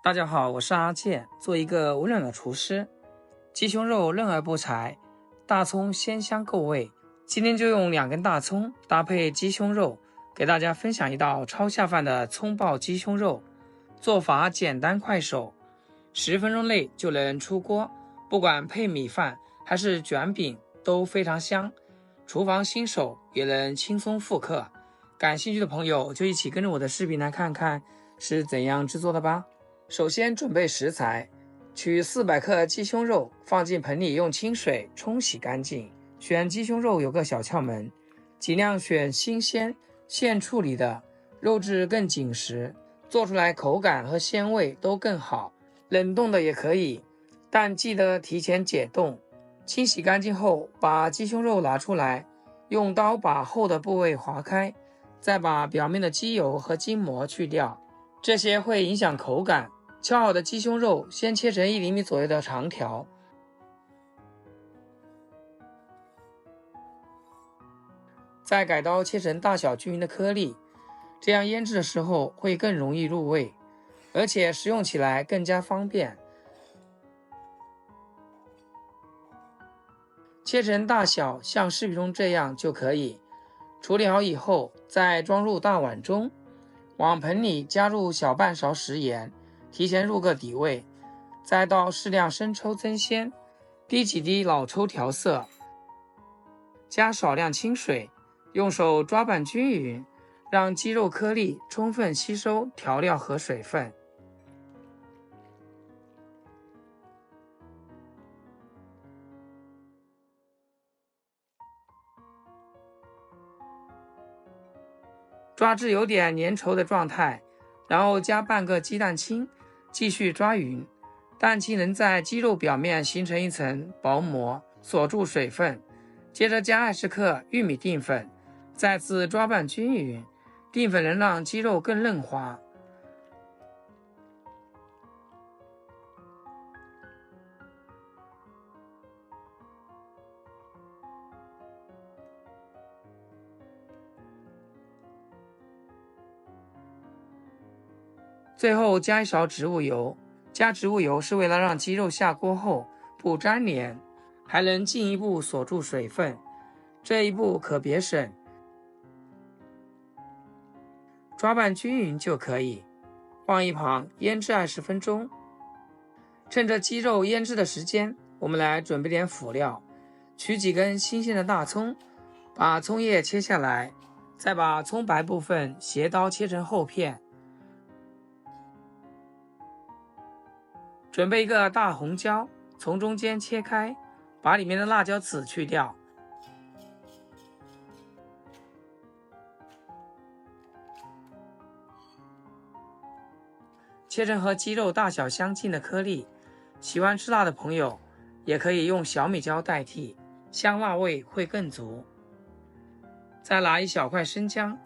大家好，我是阿健，做一个温暖的厨师。鸡胸肉嫩而不柴，大葱鲜香够味。今天就用2根大葱搭配鸡胸肉，给大家分享一道超下饭的葱爆鸡胸肉。做法简单快手，10分钟内就能出锅，不管配米饭还是卷饼都非常香，厨房新手也能轻松复刻。感兴趣的朋友就一起跟着我的视频来看看是怎样制作的吧。首先准备食材，取400克鸡胸肉放进盆里，用清水冲洗干净。选鸡胸肉有个小窍门，尽量选新鲜现处理的，肉质更紧实，做出来口感和鲜味都更好。冷冻的也可以，但记得提前解冻。清洗干净后，把鸡胸肉拿出来，用刀把厚的部位划开，再把表面的鸡油和筋膜去掉，这些会影响口感。敲好的鸡胸肉先切成1厘米左右的长条，再改刀切成大小均匀的颗粒，这样腌制的时候会更容易入味，而且食用起来更加方便。切成大小像视频中这样就可以。处理好以后，再装入大碗中，往盆里加入小半勺食盐，提前入个底味，再倒适量生抽增鲜，滴几滴老抽调色，加少量清水，用手抓拌均匀，让鸡肉颗粒充分吸收调料和水分。抓至有点粘稠的状态，然后加半个鸡蛋清，继续抓匀。蛋清能在鸡肉表面形成一层薄膜，锁住水分。接着加20克玉米淀粉，再次抓拌均匀。淀粉能让鸡肉更嫩滑。最后加1勺植物油，加植物油是为了让鸡肉下锅后不粘连，还能进一步锁住水分，这一步可别省。抓拌均匀就可以，放一旁腌制20分钟。趁着鸡肉腌制的时间，我们来准备点辅料。取几根新鲜的大葱，把葱叶切下来，再把葱白部分斜刀切成厚片。准备一个大红椒，从中间切开，把里面的辣椒籽去掉。切成和鸡肉大小相近的颗粒，喜欢吃辣的朋友也可以用小米椒代替，香辣味会更足。再拿1小块生姜，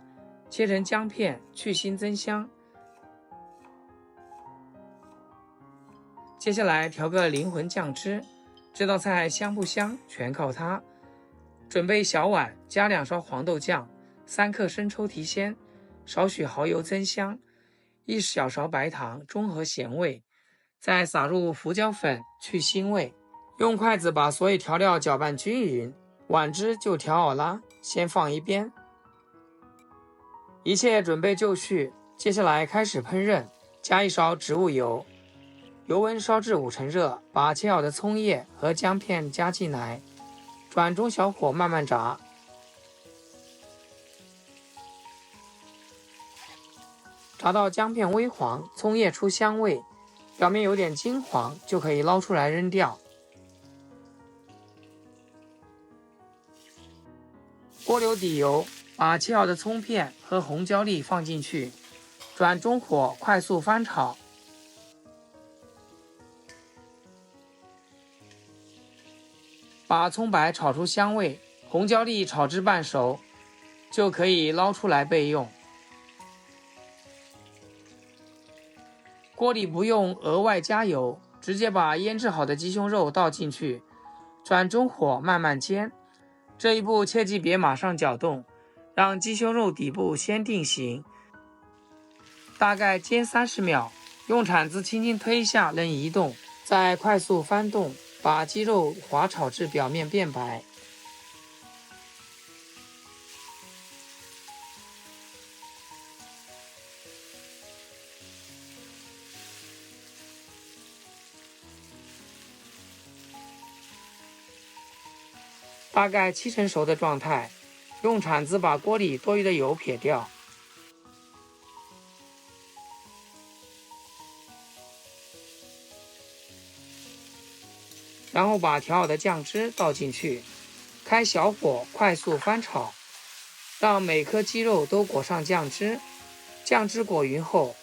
切成姜片去腥增香。接下来调个灵魂酱汁，这道菜香不香全靠它。准备小碗，加2勺黄豆酱，3克生抽提鲜，少许蚝油增香，1小勺白糖中和咸味，再撒入胡椒粉去腥味。用筷子把所有调料搅拌均匀，碗汁就调好了，先放一边。一切准备就绪，接下来开始烹饪，加1勺植物油。油温烧至5成热，把切好的葱叶和姜片加进来，转中小火慢慢炸。炸到姜片微黄，葱叶出香味，表面有点金黄，就可以捞出来扔掉。锅留底油，把切好的葱片和红椒粒放进去，转中火快速翻炒。把葱白炒出香味，红椒粒炒至半熟，就可以捞出来备用。锅里不用额外加油，直接把腌制好的鸡胸肉倒进去，转中火慢慢煎。这一步切记别马上搅动，让鸡胸肉底部先定型，大概煎30秒，用铲子轻轻推一下能移动，再快速翻动，把鸡肉滑炒至表面变白。大概70%熟的状态，用铲子把锅里多余的油撇掉。然后把调好的酱汁倒进去，开小火快速翻炒，让每颗鸡肉都裹上酱汁。酱汁裹匀后，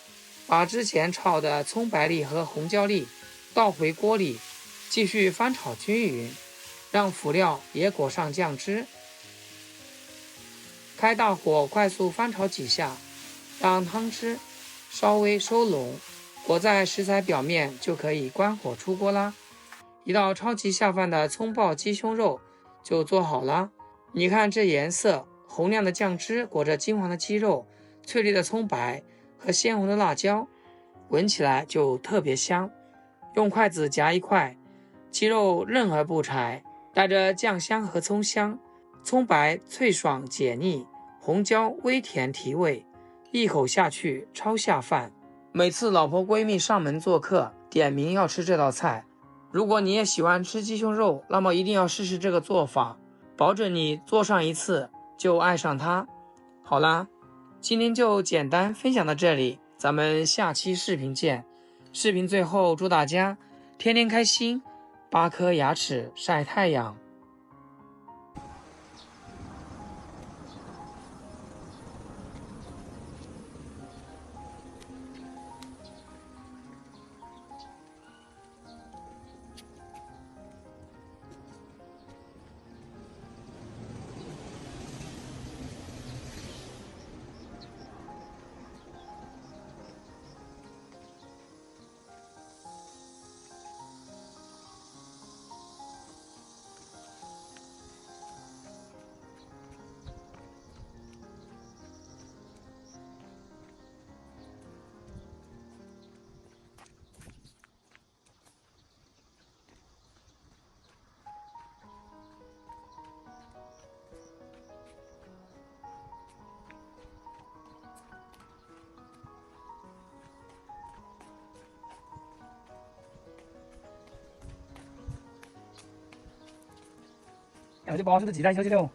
把之前炒的葱白粒和红椒粒倒回锅里，继续翻炒均匀，让辅料也裹上酱汁。开大火快速翻炒几下，让汤汁稍微收拢，裹在食材表面就可以关火出锅啦。一道超级下饭的葱爆鸡胸肉就做好了。你看这颜色，红亮的酱汁裹着金黄的鸡肉，翠绿的葱白和鲜红的辣椒，闻起来就特别香。用筷子夹一块，鸡肉嫩而不柴，带着酱香和葱香，葱白脆爽解腻，红椒微甜提味，一口下去超下饭。每次老婆闺蜜上门做客，点名要吃这道菜。如果你也喜欢吃鸡胸肉，那么一定要试试这个做法，保准你做上一次就爱上它。好啦，今天就简单分享到这里，咱们下期视频见。视频最后祝大家天天开心，8颗牙齿晒太阳。我就包出的鸡蛋小鸡肉。